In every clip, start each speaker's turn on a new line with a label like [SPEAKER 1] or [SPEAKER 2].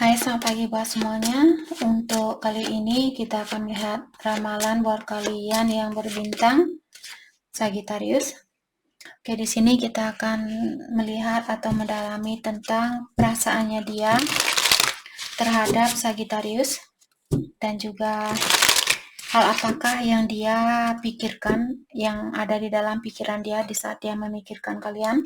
[SPEAKER 1] Hai, selamat pagi buat semuanya. Untuk kali ini kita akan melihat ramalan buat kalian yang berbintang Sagittarius. Oke, di sini kita akan melihat atau mendalami tentang perasaannya dia terhadap Sagittarius dan juga hal apakah yang dia pikirkan, yang ada di dalam pikiran dia di saat dia memikirkan kalian.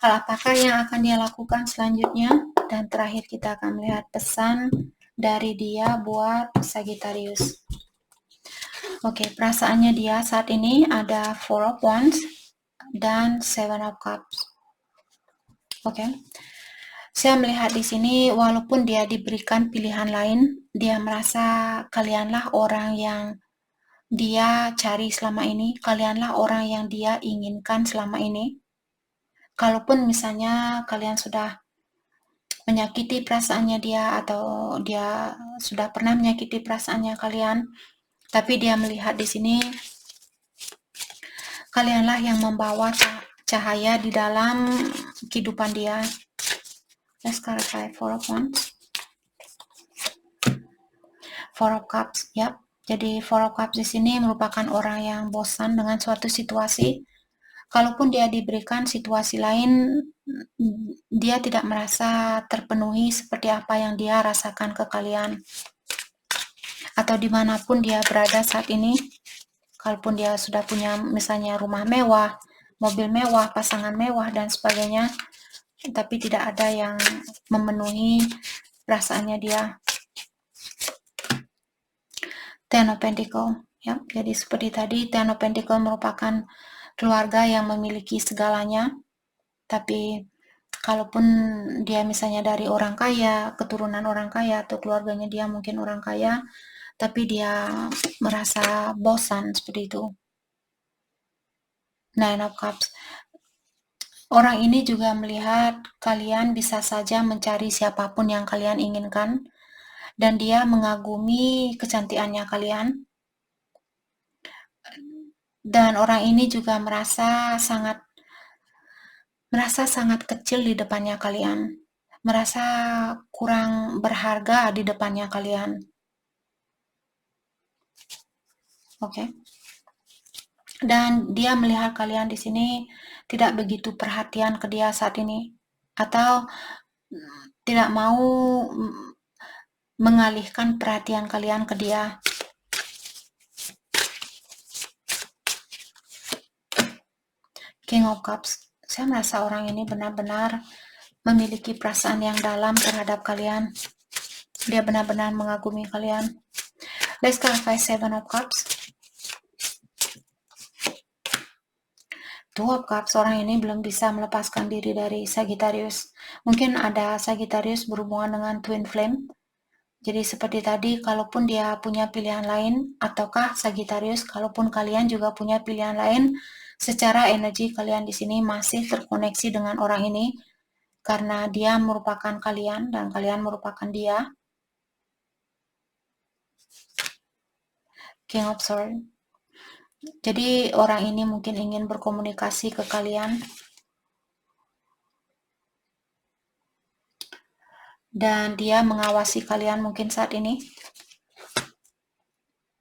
[SPEAKER 1] Hal apakah yang akan dia lakukan selanjutnya, dan terakhir kita akan melihat pesan dari dia buat Sagittarius. Oke, perasaannya dia saat ini ada Four of Wands dan Seven of Cups. Oke, saya melihat di sini walaupun dia diberikan pilihan lain, dia merasa kalianlah orang yang dia cari selama ini, kalianlah orang yang dia inginkan selama ini. Kalaupun misalnya kalian sudah menyakiti perasaannya dia atau dia sudah pernah menyakiti perasaannya kalian, tapi dia melihat di sini kalianlah yang membawa cahaya di dalam kehidupan dia. Let's clarify. Four of Wands, Four of Cups, yap. Jadi Four of Cups di sini merupakan orang yang bosan dengan suatu situasi. Kalaupun dia diberikan situasi lain, dia tidak merasa terpenuhi seperti apa yang dia rasakan ke kalian. Atau dimanapun dia berada saat ini, kalaupun dia sudah punya misalnya rumah mewah, mobil mewah, pasangan mewah, dan sebagainya, tapi tidak ada yang memenuhi perasaannya dia. Ten of Pentacles, ya. Jadi seperti tadi, Ten of Pentacles merupakan keluarga yang memiliki segalanya, tapi kalaupun dia misalnya dari orang kaya, keturunan orang kaya, atau keluarganya dia mungkin orang kaya, tapi dia merasa bosan seperti itu. Nine of Cups. Orang ini juga melihat kalian bisa saja mencari siapapun yang kalian inginkan, dan dia mengagumi kecantikannya kalian. Dan orang ini juga merasa sangat kecil di depannya kalian, merasa kurang berharga di depannya kalian. Oke. Dan dia melihat kalian di sini tidak begitu perhatian ke dia saat ini, atau tidak mau mengalihkan perhatian kalian ke dia. King of Cups. Saya merasa orang ini benar-benar memiliki perasaan yang dalam terhadap kalian. Dia benar-benar mengagumi kalian. Let's clarify Seven of Cups. Two of Cups. Orang ini belum bisa melepaskan diri dari Sagittarius. Mungkin ada Sagittarius berhubungan dengan Twin Flame. Jadi seperti tadi, kalaupun dia punya pilihan lain, ataukah Sagittarius, kalaupun kalian juga punya pilihan lain, secara energi kalian di sini masih terkoneksi dengan orang ini, karena dia merupakan kalian dan kalian merupakan dia. King of Swords. Jadi orang ini mungkin ingin berkomunikasi ke kalian, dan dia mengawasi kalian mungkin saat ini.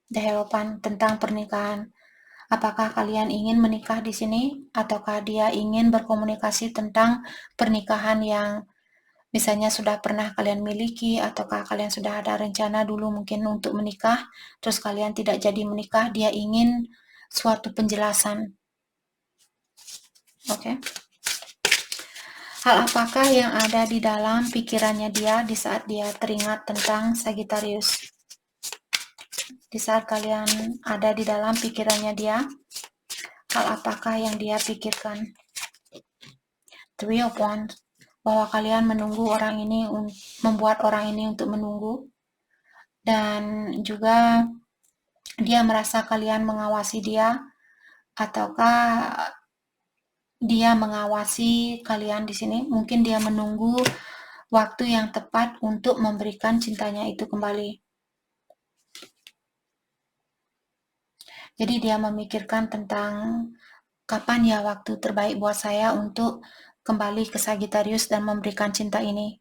[SPEAKER 1] The Hierophant, tentang pernikahan. Apakah kalian ingin menikah di sini, ataukah dia ingin berkomunikasi tentang pernikahan yang misalnya sudah pernah kalian miliki, ataukah kalian sudah ada rencana dulu mungkin untuk menikah, terus kalian tidak jadi menikah, dia ingin suatu penjelasan. Oke. Hal apakah yang ada di dalam pikirannya dia di saat dia teringat tentang Sagittarius? Di saat kalian ada di dalam pikirannya dia, hal apakah yang dia pikirkan? Three of Wands. Bahwa kalian menunggu orang ini, membuat orang ini untuk menunggu, dan juga dia merasa kalian mengawasi dia, ataukah dia mengawasi kalian di sini. Mungkin dia menunggu waktu yang tepat untuk memberikan cintanya itu kembali. Jadi dia memikirkan tentang kapan ya waktu terbaik buat saya untuk kembali ke Sagittarius dan memberikan cinta ini.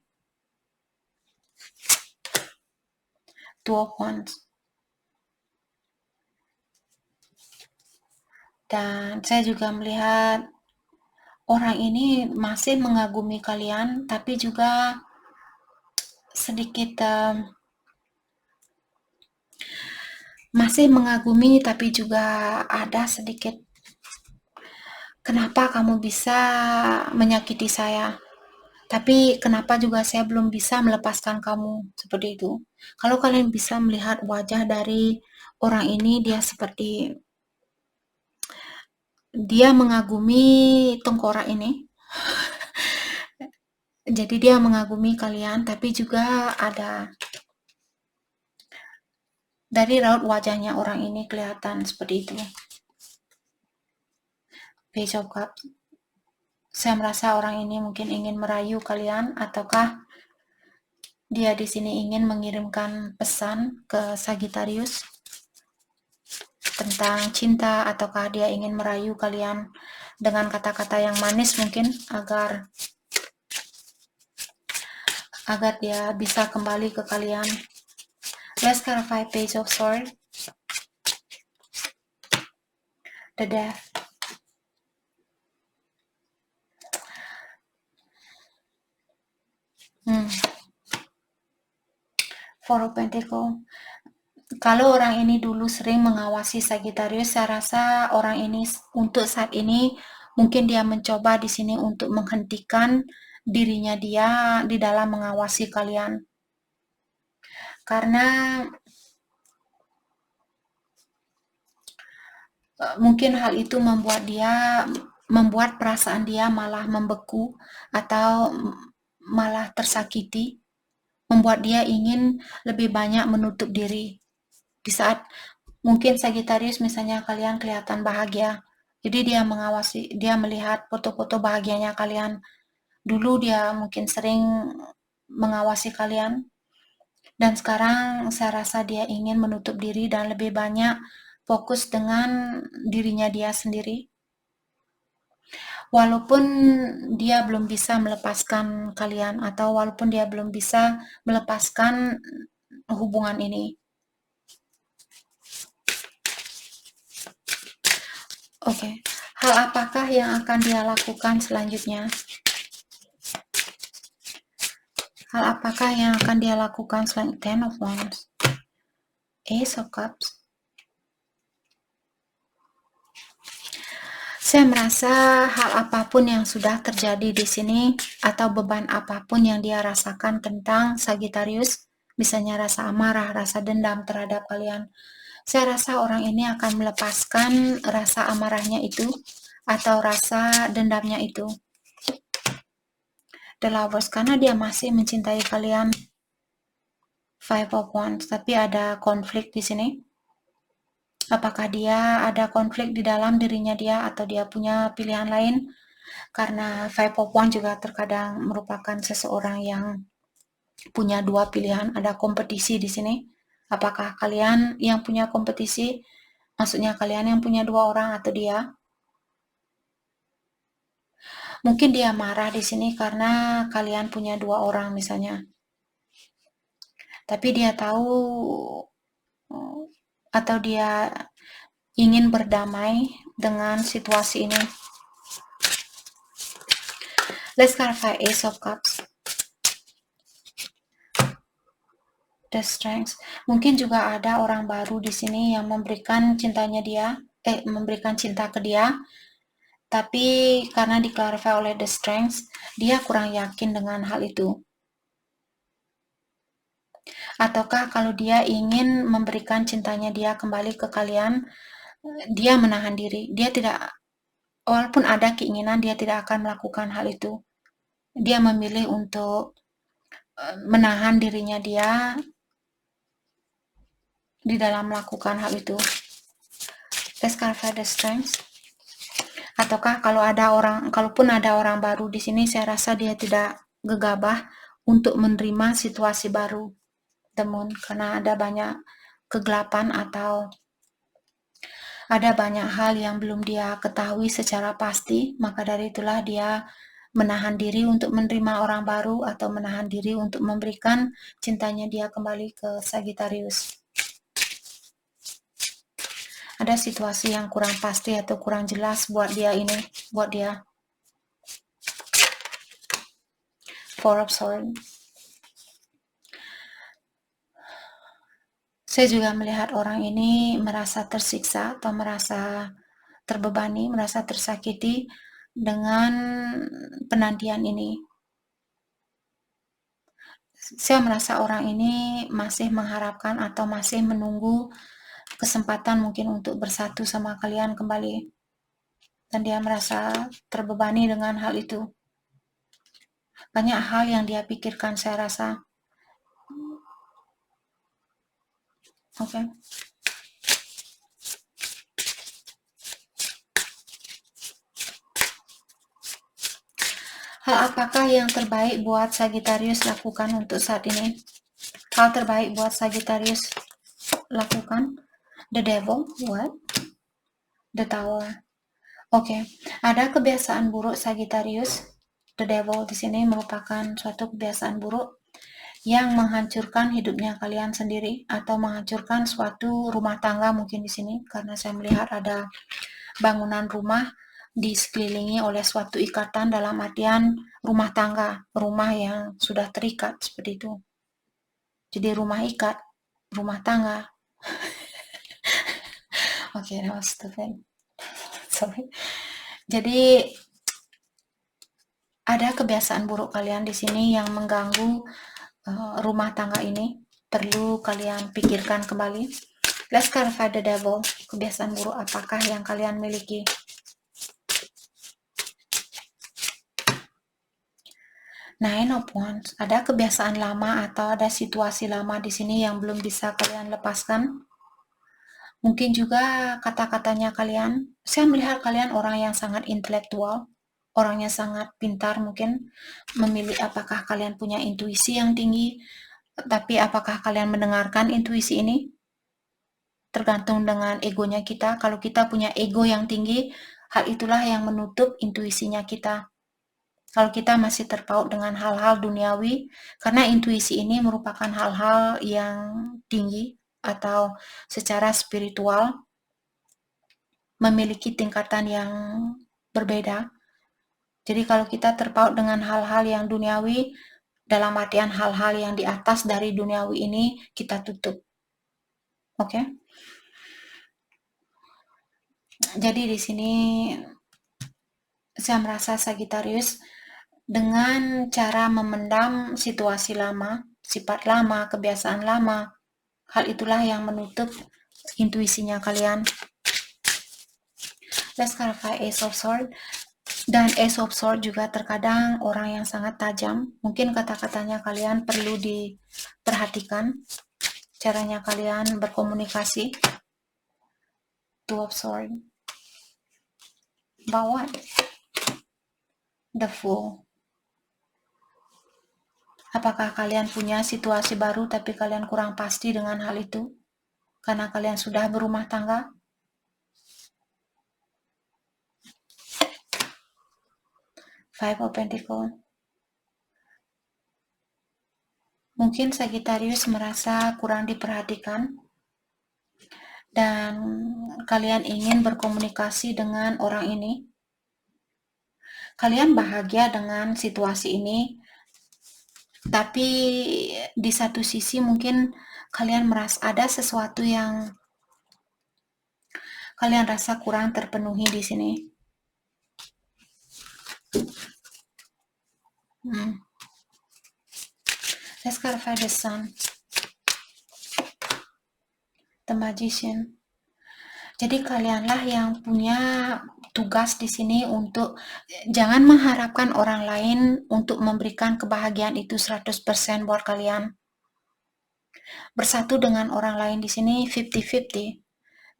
[SPEAKER 1] Two of Wands. Dan saya juga melihat orang ini masih mengagumi kalian, tapi juga sedikit masih mengagumi, tapi juga ada sedikit, kenapa kamu bisa menyakiti saya? Tapi kenapa juga saya belum bisa melepaskan kamu? Seperti itu. Kalau kalian bisa melihat wajah dari orang ini, dia mengagumi tengkorak ini. Jadi dia mengagumi kalian, tapi juga ada dari raut wajahnya orang ini kelihatan seperti itu. Page of Cups. Saya merasa orang ini mungkin ingin merayu kalian, ataukah dia di sini ingin mengirimkan pesan ke Sagittarius tentang cinta, ataukah dia ingin merayu kalian dengan kata-kata yang manis mungkin agar dia bisa kembali ke kalian. Let's clarify Page of Swords. The Death. Four of Pentacles. Kalau orang ini dulu sering mengawasi Sagittarius, saya rasa orang ini untuk saat ini mungkin dia mencoba di sini untuk menghentikan dirinya dia di dalam mengawasi kalian. Karena mungkin hal itu membuat perasaan dia malah membeku atau malah tersakiti, membuat dia ingin lebih banyak menutup diri. Di saat mungkin Sagittarius misalnya kalian kelihatan bahagia, jadi dia melihat foto-foto bahagianya kalian. Dulu dia mungkin sering mengawasi kalian, dan sekarang saya rasa dia ingin menutup diri dan lebih banyak fokus dengan dirinya dia sendiri. Walaupun dia belum bisa melepaskan kalian, atau walaupun dia belum bisa melepaskan hubungan ini. Oke, hal apakah yang akan dia lakukan selanjutnya? Hal apakah yang akan dia lakukan selanjutnya? Ten of Wands, Ace of Cups. Saya merasa hal apapun yang sudah terjadi di sini, atau beban apapun yang dia rasakan tentang Sagittarius, misalnya rasa amarah, rasa dendam terhadap kalian, saya rasa orang ini akan melepaskan rasa amarahnya itu atau rasa dendamnya itu. The Lovers, karena dia masih mencintai kalian. Five of Wands, tapi ada konflik di sini. Apakah dia ada konflik di dalam dirinya dia, atau dia punya pilihan lain? Karena Five of Wands juga terkadang merupakan seseorang yang punya dua pilihan, ada kompetisi di sini. Apakah kalian yang punya kompetisi? Maksudnya kalian yang punya dua orang atau dia? Mungkin dia marah di sini karena kalian punya dua orang misalnya. Tapi dia tahu, atau dia ingin berdamai dengan situasi ini. Let's clarify Ace of Cups. The Strength. Mungkin juga ada orang baru di sini yang memberikan cintanya dia, memberikan cinta ke dia. Tapi karena diklarify oleh The Strength, dia kurang yakin dengan hal itu. Ataukah kalau dia ingin memberikan cintanya dia kembali ke kalian, dia menahan diri. Dia tidak, walaupun ada keinginan, dia tidak akan melakukan hal itu. Dia memilih untuk menahan dirinya dia di dalam melakukan hal itu. Let's clarify The Strength. Ataukah kalaupun ada orang baru di sini, saya rasa dia tidak gegabah untuk menerima situasi baru, The Moon, karena ada banyak kegelapan atau ada banyak hal yang belum dia ketahui secara pasti, maka dari itulah dia menahan diri untuk menerima orang baru atau menahan diri untuk memberikan cintanya dia kembali ke Sagittarius. Ada situasi yang kurang pasti atau kurang jelas buat dia ini, buat dia. Four of Swords. Saya juga melihat orang ini merasa tersiksa atau merasa terbebani, merasa tersakiti dengan penantian ini. Saya merasa orang ini masih mengharapkan atau masih menunggu kesempatan mungkin untuk bersatu sama kalian kembali. Dan dia merasa terbebani dengan hal itu. Banyak hal yang dia pikirkan, saya rasa. Oke. Hal apakah yang terbaik buat Sagittarius lakukan untuk saat ini? Hal terbaik buat Sagittarius lakukan? The Devil, what? The Tower. Oke, ada kebiasaan buruk Sagittarius. The Devil di sini merupakan suatu kebiasaan buruk yang menghancurkan hidupnya kalian sendiri atau menghancurkan suatu rumah tangga mungkin di sini, karena saya melihat ada bangunan rumah di sekelilingi oleh suatu ikatan, dalam artian rumah tangga, rumah yang sudah terikat seperti itu. Jadi rumah ikat, rumah tangga. Oke, that was stupid. Sorry. Jadi ada kebiasaan buruk kalian di sini yang mengganggu rumah tangga ini. Perlu kalian pikirkan kembali. Let's clarify the devil. Kebiasaan buruk apakah yang kalian miliki? Nine of Wands. Ada kebiasaan lama atau ada situasi lama di sini yang belum bisa kalian lepaskan. Mungkin juga kata-katanya kalian. Saya melihat kalian orang yang sangat intelektual, orang yang sangat pintar mungkin. Apakah kalian punya intuisi yang tinggi? Tapi apakah kalian mendengarkan intuisi ini? Tergantung dengan egonya kita. Kalau kita punya ego yang tinggi, hal itulah yang menutup intuisinya kita. Kalau kita masih terpaut dengan hal-hal duniawi, karena intuisi ini merupakan hal-hal yang tinggi atau secara spiritual memiliki tingkatan yang berbeda. Jadi kalau kita terpaut dengan hal-hal yang duniawi, dalam artian hal-hal yang di atas dari duniawi ini, kita tutup. Oke? Jadi di sini saya merasa Sagittarius dengan cara memendam situasi lama, sifat lama, kebiasaan lama, hal itulah yang menutup intuisinya kalian. Let's clarify Ace of Swords. Dan Ace of Swords juga terkadang orang yang sangat tajam. Mungkin kata-katanya kalian perlu diperhatikan. Caranya kalian berkomunikasi. Two of Swords. Bawa The Fool. Apakah kalian punya situasi baru tapi kalian kurang pasti dengan hal itu? Karena kalian sudah berumah tangga? Five of Pentacles. Mungkin Sagittarius merasa kurang diperhatikan dan kalian ingin berkomunikasi dengan orang ini. Kalian bahagia dengan situasi ini, tapi di satu sisi mungkin kalian merasa ada sesuatu yang kalian rasa kurang terpenuhi di sini. Let's clarify the Sun. The Magician. Jadi kalianlah yang punya tugas di sini untuk jangan mengharapkan orang lain untuk memberikan kebahagiaan itu 100% buat kalian. Bersatu dengan orang lain di sini 50-50.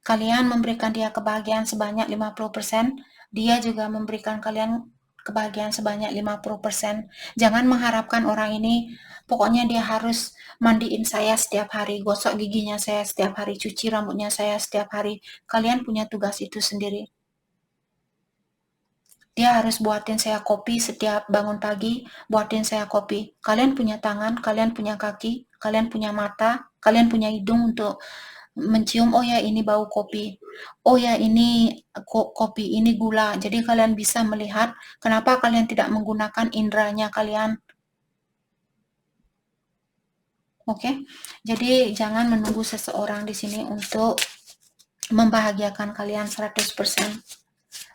[SPEAKER 1] Kalian memberikan dia kebahagiaan sebanyak 50%, dia juga memberikan kalian kebahagiaan sebanyak 50%. Jangan mengharapkan orang ini, pokoknya dia harus mandiin saya setiap hari, gosok giginya saya setiap hari, cuci rambutnya saya setiap hari. Kalian punya tugas itu sendiri. Dia harus buatin saya kopi setiap bangun pagi, buatin saya kopi. Kalian punya tangan, kalian punya kaki, kalian punya mata, kalian punya hidung untuk mencium, oh ya ini bau kopi, oh ya ini kopi, ini gula. Jadi kalian bisa melihat. Kenapa kalian tidak menggunakan indranya kalian? Oke, jadi jangan menunggu seseorang di sini untuk membahagiakan kalian 100%.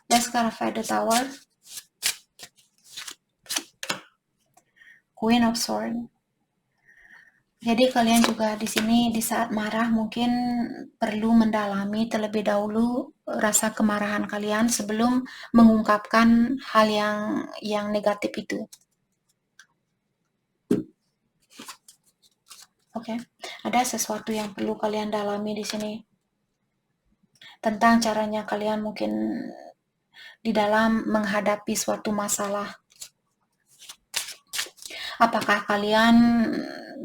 [SPEAKER 1] Let's clarify the Tower. Queen of Swords. Jadi kalian juga di sini di saat marah mungkin perlu mendalami terlebih dahulu rasa kemarahan kalian sebelum mengungkapkan hal yang negatif itu. Oke, ada sesuatu yang perlu kalian dalami di sini tentang caranya kalian mungkin di dalam menghadapi suatu masalah. Apakah kalian,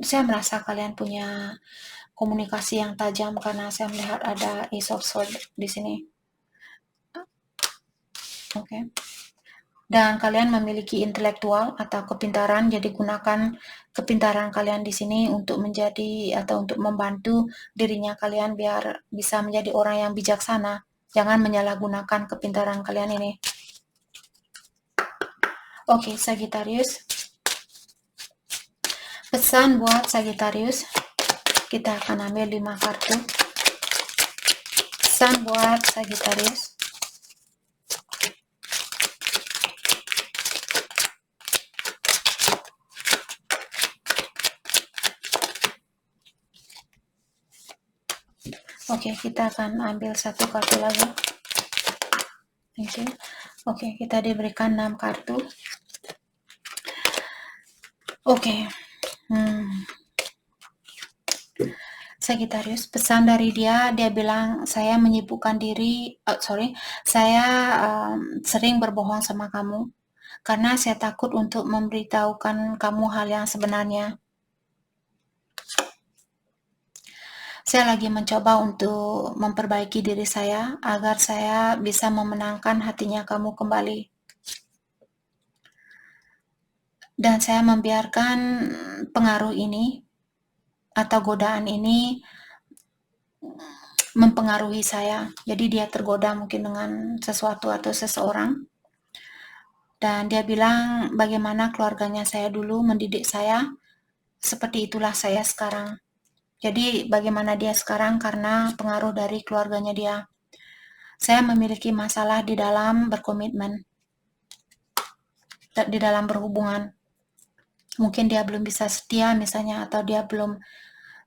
[SPEAKER 1] saya merasa kalian punya komunikasi yang tajam karena saya melihat ada Ace of Swords di sini. Oke. Dan kalian memiliki intelektual atau kepintaran, jadi gunakan kepintaran kalian di sini untuk menjadi atau untuk membantu dirinya kalian biar bisa menjadi orang yang bijaksana. Jangan menyalahgunakan kepintaran kalian ini. Oke, Sagittarius. Pesan buat Sagittarius, kita akan ambil 5 kartu. Pesan buat Sagittarius. Oke, kita akan ambil 1 kartu lagi. Thank you. Oke, kita diberikan 6 kartu. Oke. Sagittarius, pesan dari dia bilang, saya menyibukkan diri, saya sering berbohong sama kamu, karena saya takut untuk memberitahukan kamu hal yang sebenarnya. Saya lagi mencoba untuk memperbaiki diri saya, agar saya bisa memenangkan hatinya kamu kembali. Dan saya membiarkan pengaruh ini, atau godaan ini mempengaruhi saya. Jadi dia tergoda mungkin dengan sesuatu atau seseorang. Dan dia bilang bagaimana keluarganya saya dulu mendidik saya, seperti itulah saya sekarang. Jadi bagaimana dia sekarang karena pengaruh dari keluarganya dia. Saya memiliki masalah di dalam berkomitmen, di dalam berhubungan. Mungkin dia belum bisa setia misalnya, atau dia belum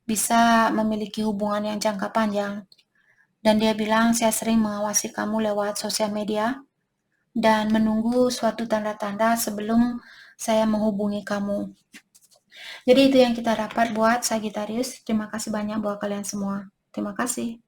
[SPEAKER 1] bisa memiliki hubungan yang jangka panjang. Dan dia bilang, saya sering mengawasi kamu lewat sosial media dan menunggu suatu tanda-tanda sebelum saya menghubungi kamu. Jadi itu yang kita dapat buat Sagittarius. Terima kasih banyak buat kalian semua. Terima kasih.